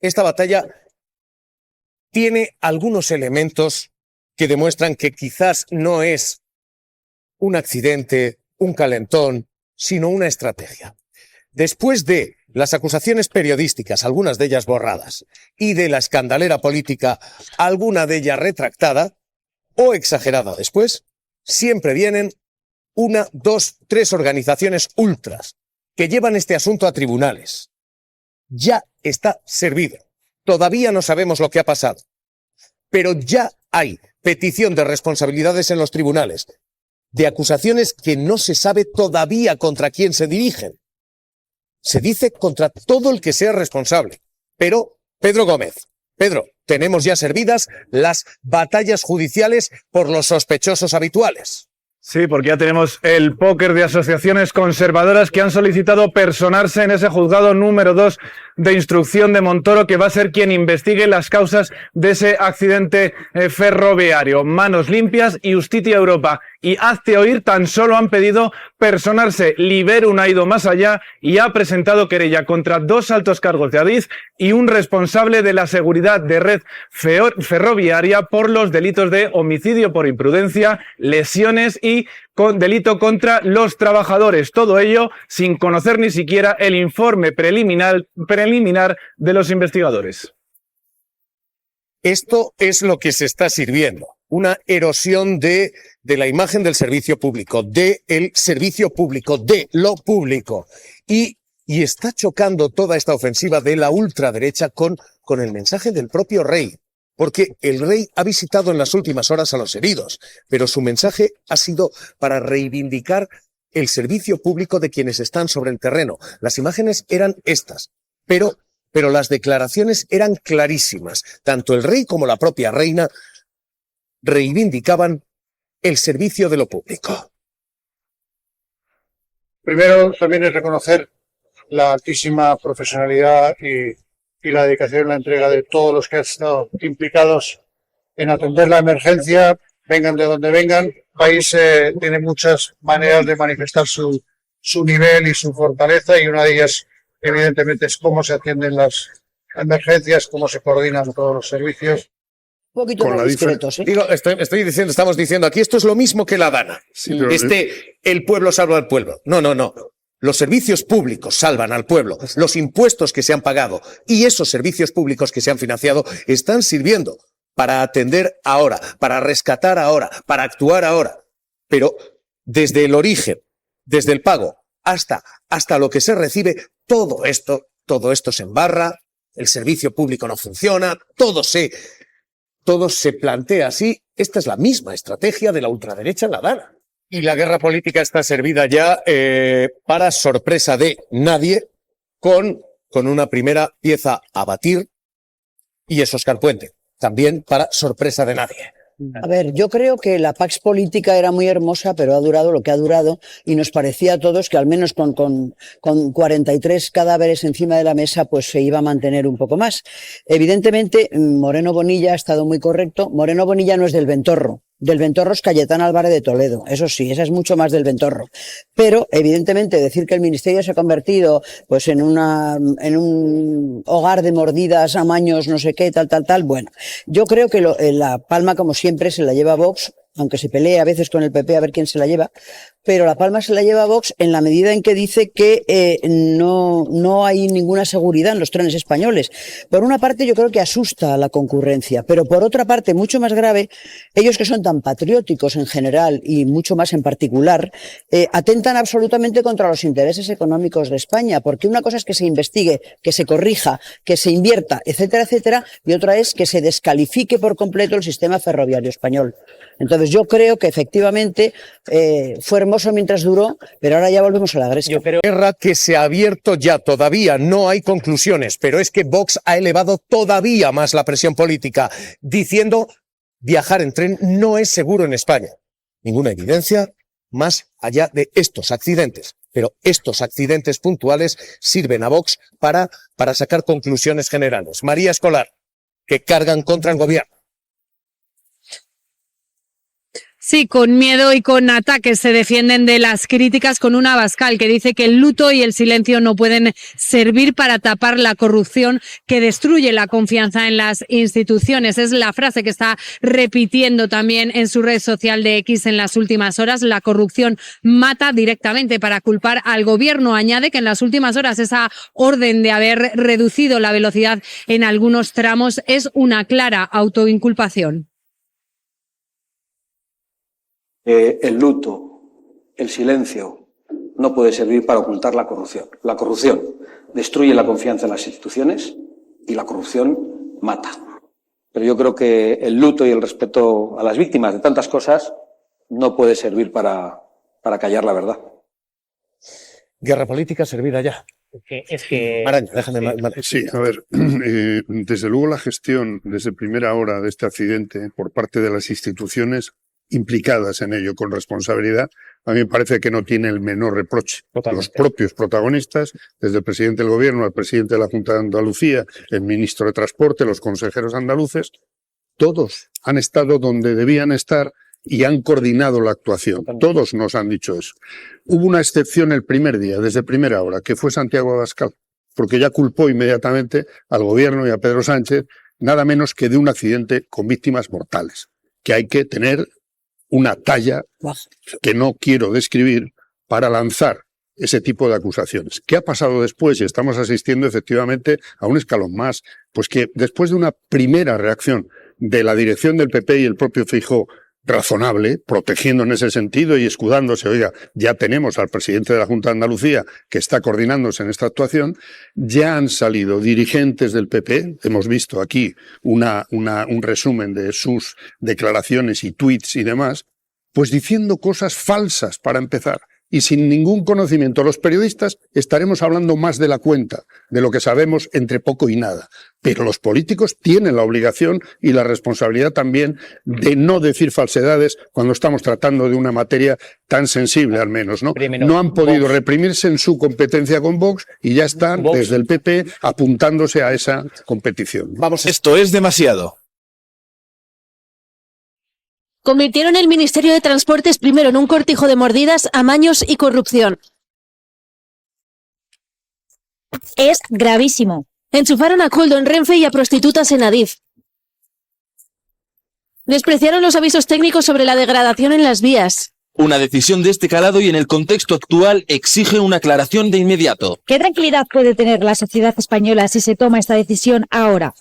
esta batalla tiene algunos elementos que demuestran que quizás no es un accidente, un calentón, sino una estrategia. Después de las acusaciones periodísticas, algunas de ellas borradas, y de la escandalera política, alguna de ellas retractada o exagerada después, siempre vienen 1, 2, 3 organizaciones ultras que llevan este asunto a tribunales. Ya está servido. Todavía no sabemos lo que ha pasado, pero ya hay petición de responsabilidades en los tribunales, de acusaciones que no se sabe todavía contra quién se dirigen. Se dice contra todo el que sea responsable. Pero, Pedro Gómez, Pedro, tenemos ya servidas las batallas judiciales por los sospechosos habituales. Sí, porque ya tenemos el póker de asociaciones conservadoras que han solicitado personarse en ese juzgado número 2 de instrucción de Montoro, que va a ser quien investigue las causas de ese accidente ferroviario. Manos limpias y Justitia Europa y Hazte Oír tan solo han pedido personarse. Liberum ha ido más allá y ha presentado querella contra 2 altos cargos de Adif y un responsable de la seguridad de red ferroviaria por los delitos de homicidio por imprudencia, lesiones y con delito contra los trabajadores. Todo ello sin conocer ni siquiera el informe preliminar de los investigadores. Esto es lo que se está sirviendo. Una erosión de la imagen del servicio público, del servicio público, de lo público. Y está chocando toda esta ofensiva de la ultraderecha con el mensaje del propio rey. Porque el rey ha visitado en las últimas horas a los heridos, pero su mensaje ha sido para reivindicar el servicio público de quienes están sobre el terreno. Las imágenes eran estas, pero las declaraciones eran clarísimas. Tanto el rey como la propia reina reivindicaban el servicio de lo público. Primero, también es reconocer la altísima profesionalidad y la dedicación y la entrega de todos los que han estado implicados en atender la emergencia, vengan de donde vengan. El país tiene muchas maneras de manifestar su nivel y su fortaleza, y una de ellas, evidentemente, es cómo se atienden las emergencias, cómo se coordinan todos los servicios. Un poquito más discretos, ¿eh? Estamos diciendo aquí, esto es lo mismo que la Dana. Sí, pero el pueblo salva al pueblo. No. Los servicios públicos salvan al pueblo. Los impuestos que se han pagado y esos servicios públicos que se han financiado están sirviendo para atender ahora, para rescatar ahora, para actuar ahora. Pero desde el origen, desde el pago hasta lo que se recibe, todo esto se embarra, el servicio público no funciona, todo se plantea así. Esta es la misma estrategia de la ultraderecha en la Dana. Y la guerra política está servida ya para sorpresa de nadie con una primera pieza a batir, y es Óscar Puente, también para sorpresa de nadie. A ver, yo creo que la pax política era muy hermosa, pero ha durado lo que ha durado, y nos parecía a todos que al menos con 43 cadáveres encima de la mesa pues se iba a mantener un poco más. Evidentemente, Moreno Bonilla ha estado muy correcto. Moreno Bonilla no es del Ventorro. Del Ventorro es Cayetana Álvarez de Toledo, eso sí, esa es mucho más del Ventorro. Pero, evidentemente, decir que el ministerio se ha convertido pues en un hogar de mordidas, amaños, no sé qué, tal, bueno. Yo creo que la palma, como siempre, se la lleva Vox, aunque se pelee a veces con el PP a ver quién se la lleva, pero la palma se la lleva Vox en la medida en que dice que no hay ninguna seguridad en los trenes españoles. Por una parte, yo creo que asusta a la concurrencia, pero por otra parte, mucho más grave, ellos que son tan patrióticos en general y mucho más en particular, atentan absolutamente contra los intereses económicos de España, porque una cosa es que se investigue, que se corrija, que se invierta, etcétera, etcétera, y otra es que se descalifique por completo el sistema ferroviario español. Entonces yo creo que efectivamente fue hermoso mientras duró, pero ahora ya volvemos a la agresión. Yo creo guerra que se ha abierto ya, todavía no hay conclusiones, pero es que Vox ha elevado todavía más la presión política, diciendo viajar en tren no es seguro en España. Ninguna evidencia más allá de estos accidentes, pero estos accidentes puntuales sirven a Vox para sacar conclusiones generales. María Escolar, que cargan contra el gobierno. Sí, con miedo y con ataques se defienden de las críticas con un Abascal que dice que el luto y el silencio no pueden servir para tapar la corrupción que destruye la confianza en las instituciones. Es la frase que está repitiendo también en su red social de X en las últimas horas. La corrupción mata directamente para culpar al gobierno. Añade que en las últimas horas esa orden de haber reducido la velocidad en algunos tramos es una clara autoinculpación. El luto, el silencio, no puede servir para ocultar la corrupción. La corrupción destruye la confianza en las instituciones y la corrupción mata. Pero yo creo que el luto y el respeto a las víctimas de tantas cosas no puede servir para callar la verdad. Guerra política servida ya. Es que Maraña, déjame. Sí, a ver, desde luego la gestión desde primera hora de este accidente por parte de las instituciones implicadas en ello con responsabilidad, a mí me parece que no tiene el menor reproche. Totalmente. Los propios protagonistas, desde el presidente del gobierno al presidente de la Junta de Andalucía, el ministro de Transporte, los consejeros andaluces, todos han estado donde debían estar y han coordinado la actuación. Todos nos han dicho eso. Hubo una excepción el primer día, desde primera hora, que fue Santiago Abascal, porque ya culpó inmediatamente al gobierno y a Pedro Sánchez nada menos que de un accidente con víctimas mortales, que hay que tener una talla que no quiero describir para lanzar ese tipo de acusaciones. ¿Qué ha pasado después? Y estamos asistiendo efectivamente a un escalón más. Pues que después de una primera reacción de la dirección del PP y el propio Feijóo razonable, protegiendo en ese sentido y escudándose, oiga, ya tenemos al presidente de la Junta de Andalucía que está coordinándose en esta actuación, ya han salido dirigentes del PP, hemos visto aquí un resumen de sus declaraciones y tuits y demás, pues diciendo cosas falsas para empezar. Y sin ningún conocimiento, los periodistas estaremos hablando más de la cuenta, de lo que sabemos entre poco y nada. Pero los políticos tienen la obligación y la responsabilidad también de no decir falsedades cuando estamos tratando de una materia tan sensible, al menos, ¿no? Primero, No han podido Vox. reprimirse en su competencia con Vox y ya están Vox. desde el PP apuntándose a esa competición. Vamos a Esto es demasiado. Convirtieron el Ministerio de Transportes primero en un cortijo de mordidas, amaños y corrupción. Es gravísimo. Enchufaron a Koldo en Renfe y a prostitutas en Adif. Despreciaron los avisos técnicos sobre la degradación en las vías. Una decisión de este calado y en el contexto actual exige una aclaración de inmediato. ¿Qué tranquilidad puede tener la sociedad española si se toma esta decisión ahora?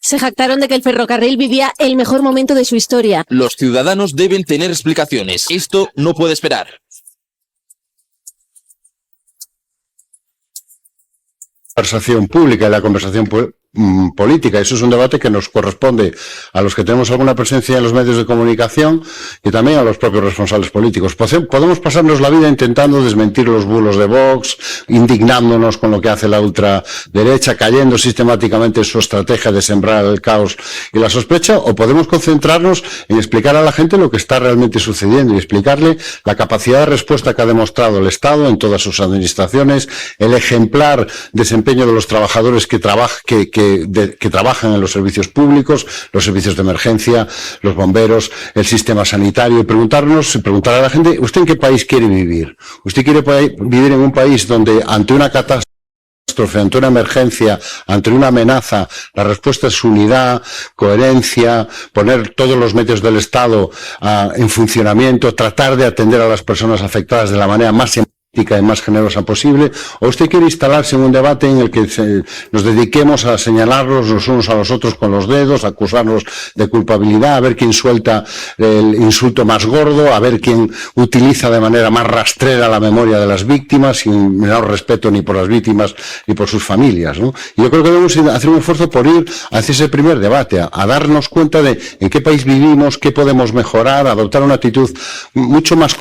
Se jactaron de que el ferrocarril vivía el mejor momento de su historia. Los ciudadanos deben tener explicaciones. Esto no puede esperar. La conversación pública y la conversación política. Eso es un debate que nos corresponde a los que tenemos alguna presencia en los medios de comunicación y también a los propios responsables políticos. Podemos pasarnos la vida intentando desmentir los bulos de Vox, indignándonos con lo que hace la ultraderecha, cayendo sistemáticamente en su estrategia de sembrar el caos y la sospecha, o podemos concentrarnos en explicar a la gente lo que está realmente sucediendo y explicarle la capacidad de respuesta que ha demostrado el Estado en todas sus administraciones, el ejemplar desempeño de los trabajadores que trabajan en los servicios públicos, los servicios de emergencia, los bomberos, el sistema sanitario, y preguntar a la gente, ¿usted en qué país quiere vivir? ¿Usted quiere vivir en un país donde ante una catástrofe, ante una emergencia, ante una amenaza, la respuesta es unidad, coherencia, poner todos los medios del Estado en funcionamiento, tratar de atender a las personas afectadas de la manera más y más generosa posible, o usted quiere instalarse en un debate en el que nos dediquemos a señalarnos los unos a los otros con los dedos, a acusarnos de culpabilidad, a ver quién suelta el insulto más gordo, a ver quién utiliza de manera más rastrera la memoria de las víctimas, sin menor respeto ni por las víctimas ni por sus familias, ¿no? Y yo creo que debemos hacer un esfuerzo por ir hacia ese primer debate, a darnos cuenta de en qué país vivimos, qué podemos mejorar, adoptar una actitud mucho más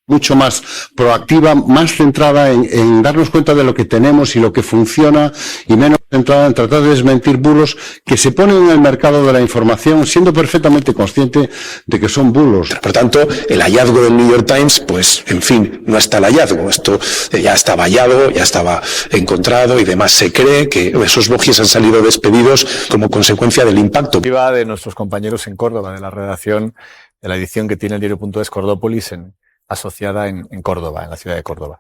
mucho más proactiva, más centrada en darnos cuenta de lo que tenemos y lo que funciona, y menos centrada en tratar de desmentir bulos que se ponen en el mercado de la información, siendo perfectamente consciente de que son bulos. Por tanto, el hallazgo del New York Times, pues, en fin, no está el hallazgo. Esto ya estaba hallado, ya estaba encontrado y demás. Se cree que esos bogies han salido despedidos como consecuencia del impacto. De nuestros compañeros en Córdoba, de la redacción de la edición que tiene el diario.es Cordópolis asociada en Córdoba, en la ciudad de Córdoba.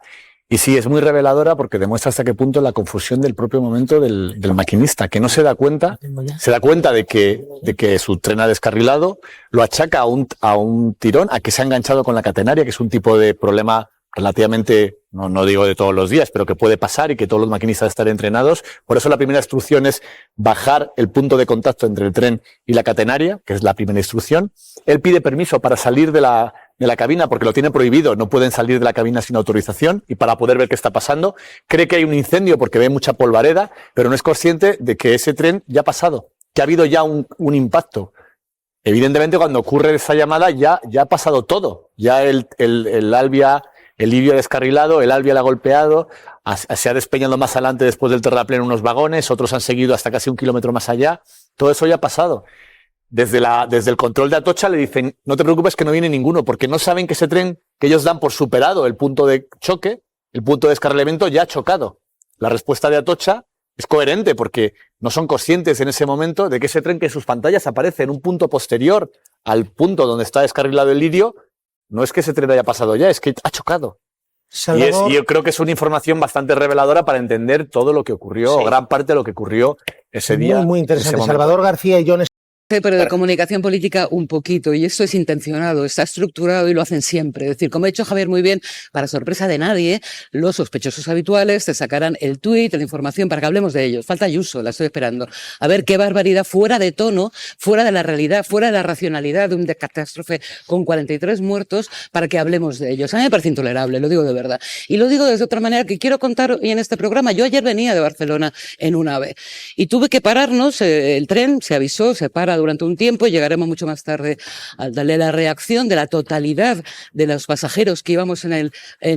Y sí, es muy reveladora porque demuestra hasta qué punto la confusión del propio momento del maquinista, que no se da cuenta de que su tren ha descarrilado, lo achaca a un tirón, a que se ha enganchado con la catenaria, que es un tipo de problema relativamente, no digo de todos los días, pero que puede pasar y que todos los maquinistas están entrenados. Por eso la primera instrucción es bajar el punto de contacto entre el tren y la catenaria, que es la primera instrucción. Él pide permiso para salir de la cabina porque lo tiene prohibido, no pueden salir de la cabina sin autorización y para poder ver qué está pasando. Cree que hay un incendio porque ve mucha polvareda, pero no es consciente de que ese tren ya ha pasado, que ha habido ya un impacto. Evidentemente, cuando ocurre esa llamada ya ha pasado todo. Ya el Livio ha descarrilado, el Albia la ha golpeado, se ha despeñado más adelante después del terraplén unos vagones, otros han seguido hasta casi 1 kilómetro más allá. Todo eso ya ha pasado. Desde el control de Atocha le dicen, no te preocupes que no viene ninguno, porque no saben que ese tren que ellos dan por superado el punto de choque, el punto de descarrilamiento, ya ha chocado. La respuesta de Atocha es coherente porque no son conscientes en ese momento de que ese tren que en sus pantallas aparece en un punto posterior al punto donde está descarrilado el Lirio, no es que ese tren haya pasado ya, es que ha chocado. Y yo creo que es una información bastante reveladora para entender todo lo que ocurrió, o gran parte de lo que ocurrió ese día. Muy interesante. Salvador García y John. Pero de comunicación política un poquito, y esto es intencionado, está estructurado y lo hacen siempre. Es decir, como ha hecho Javier muy bien, para sorpresa de nadie, los sospechosos habituales te sacarán el tuit, la información para que hablemos de ellos. Falta Ayuso, la estoy esperando. A ver qué barbaridad, fuera de tono, fuera de la realidad, fuera de la racionalidad de una catástrofe con 43 muertos, para que hablemos de ellos. A mí me parece intolerable, lo digo de verdad. Y lo digo de otra manera que quiero contar hoy en este programa. Yo ayer venía de Barcelona en un AVE y tuve que pararnos, el tren se avisó, se para durante un tiempo y llegaremos mucho más tarde a darle la reacción de la totalidad de los pasajeros que íbamos en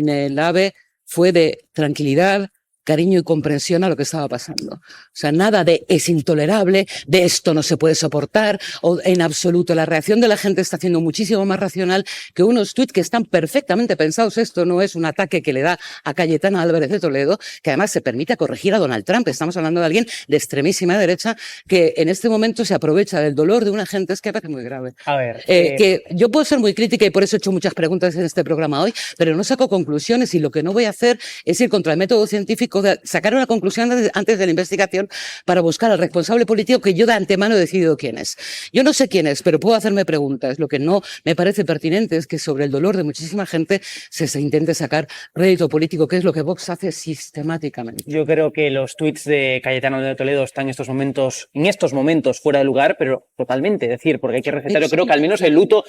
el AVE fue de tranquilidad, cariño y comprensión a lo que estaba pasando. O sea, nada de es intolerable, de esto no se puede soportar, o en absoluto. La reacción de la gente está siendo muchísimo más racional que unos tuits que están perfectamente pensados. Esto no es un ataque que le da a Cayetana Álvarez de Toledo, que además se permite corregir a Donald Trump. Estamos hablando de alguien de extremísima derecha que en este momento se aprovecha del dolor de una gente. Es que parece muy grave. A ver, que yo puedo ser muy crítica y por eso he hecho muchas preguntas en este programa hoy, pero no saco conclusiones y lo que no voy a hacer es ir contra el método científico de sacar una conclusión antes de la investigación para buscar al responsable político que yo de antemano he decidido quién es. Yo no sé quién es, pero puedo hacerme preguntas. Lo que no me parece pertinente es que sobre el dolor de muchísima gente se intente sacar rédito político, que es lo que Vox hace sistemáticamente. Yo creo que los tuits de Cayetano de Toledo están en estos momentos fuera de lugar, pero totalmente, es decir, porque hay que respetar, yo creo que al menos el luto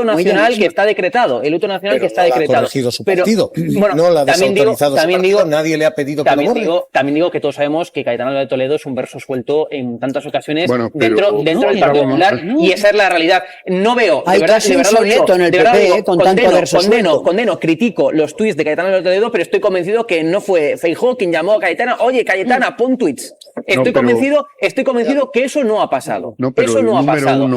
nacional que está decretado, Ha corregido su partido, bueno, no la ha desautorizado su partido, nadie le ha pedido También digo que todos sabemos que Cayetano de Toledo es un verso suelto en tantas ocasiones dentro del Partido Popular y esa es la realidad. No veo, de verdad lo digo, condeno, critico los tuits de Cayetano de Toledo, pero estoy convencido que no fue Feijóo quien llamó a Cayetana, oye Cayetana, pon tuits. Estoy convencido que eso no ha pasado. Eso no ha pasado.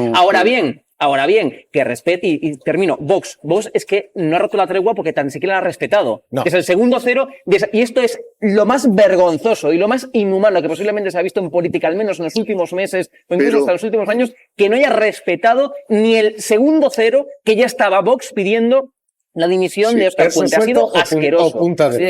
Ahora bien, que respete, y termino, Vox es que no ha roto la tregua porque tan siquiera la ha respetado. No. Es el segundo cero, y esto es lo más vergonzoso y lo más inhumano que posiblemente se ha visto en política, al menos en los últimos meses, o incluso hasta los últimos años, que no haya respetado ni el segundo cero que ya estaba Vox pidiendo la dimisión de Óscar Puente. Ha sido asqueroso.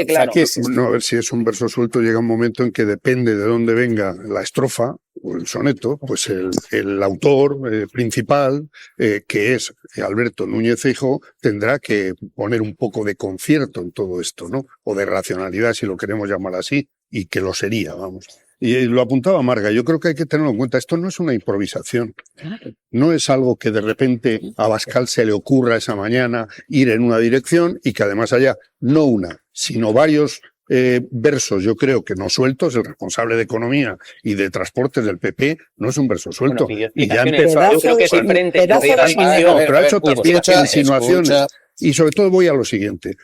Claro. No, a ver si es un verso suelto, llega un momento en que depende de dónde venga la estrofa o el soneto, pues el autor principal, que es Alberto Núñez Feijóo, tendrá que poner un poco de concierto en todo esto, ¿no? O de racionalidad, si lo queremos llamar así, y que lo sería, vamos. Y lo apuntaba Marga, yo creo que hay que tenerlo en cuenta. Esto no es una improvisación. No es algo que de repente a Abascal se le ocurra esa mañana ir en una dirección y que además haya no una, sino varios versos, yo creo que no sueltos. El responsable de Economía y de Transportes del PP no es un verso suelto. Y ya empezó. Yo creo que es diferente. Pero ha hecho también insinuaciones. Y sobre todo voy a lo siguiente.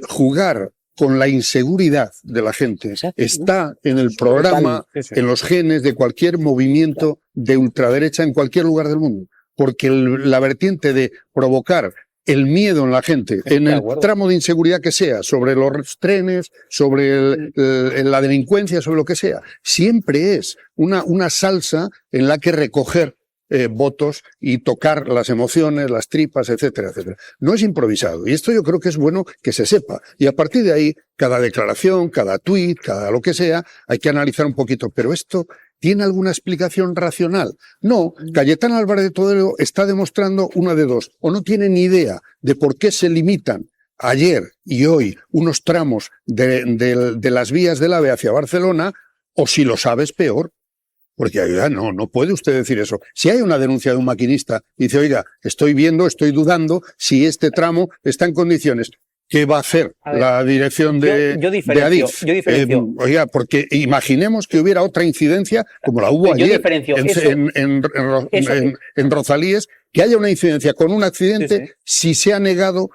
Jugar con la inseguridad de la gente está en el programa, en los genes de cualquier movimiento de ultraderecha en cualquier lugar del mundo. Porque la vertiente de provocar el miedo en la gente, en el tramo de inseguridad que sea, sobre los trenes, sobre la delincuencia, sobre lo que sea, siempre es una salsa en la que recoger votos y tocar las emociones, las tripas, etcétera, etcétera. No es improvisado. Y esto yo creo que es bueno que se sepa. Y a partir de ahí, cada declaración, cada tuit, cada lo que sea, hay que analizar un poquito. Pero esto ¿tiene alguna explicación racional? No. Cayetana Álvarez de Toledo está demostrando una de dos. O no tiene ni idea de por qué se limitan ayer y hoy unos tramos de las vías del AVE hacia Barcelona, o si lo sabes, peor. Porque oiga, no puede usted decir eso. Si hay una denuncia de un maquinista y dice, oiga, estoy dudando si este tramo está en condiciones. ¿Qué va a hacer la dirección de Adif? Yo diferencio. Oiga, porque imaginemos que hubiera otra incidencia, como la hubo ayer en Rozalíes, que haya una incidencia con un accidente si se ha negado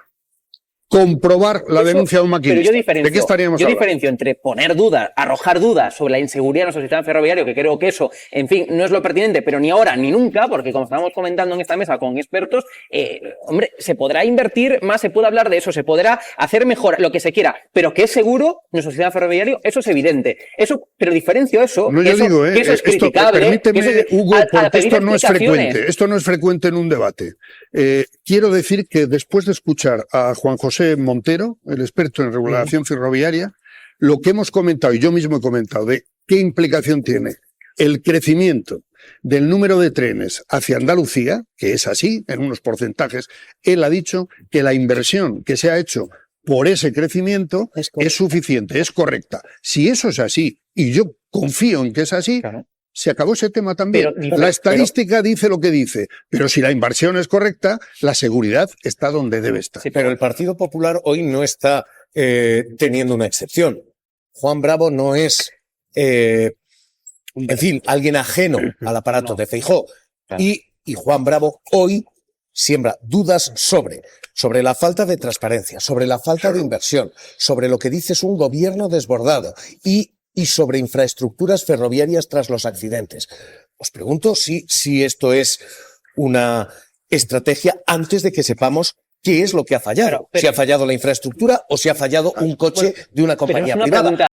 comprobar la denuncia de un maquinista. ¿De qué estaríamos hablando? Yo diferencio entre poner dudas, arrojar dudas sobre la inseguridad en nuestro sistema ferroviario, que creo que eso, en fin, no es lo pertinente, pero ni ahora ni nunca, porque como estamos comentando en esta mesa con expertos, hombre, se podrá invertir más, se puede hablar de eso, se podrá hacer mejor lo que se quiera, pero que es seguro nuestro sistema ferroviario, eso es evidente. Eso, pero diferencio eso, no, que eso es criticable. Permíteme, Hugo, porque esto no es frecuente. Esto no es frecuente en un debate. Quiero decir que después de escuchar a Juan José Montero, el experto en regulación ferroviaria, lo que hemos comentado, y yo mismo he comentado, de qué implicación tiene el crecimiento del número de trenes hacia Andalucía, que es así, en unos porcentajes. Él ha dicho que la inversión que se ha hecho por ese crecimiento es suficiente, es correcta. Si eso es así, y yo confío en que es así, se acabó ese tema también. La estadística dice lo que dice, pero si la inversión es correcta, la seguridad está donde debe estar. Sí, pero el Partido Popular hoy no está teniendo una excepción. Juan Bravo no es, en fin, alguien ajeno al aparato de Feijóo. Y Juan Bravo hoy siembra dudas sobre la falta de transparencia, sobre la falta de inversión, sobre lo que dice es un gobierno desbordado y sobre infraestructuras ferroviarias tras los accidentes. Os pregunto si esto es una estrategia antes de que sepamos qué es lo que ha fallado. Si ha fallado la infraestructura o si ha fallado un coche de una compañía privada.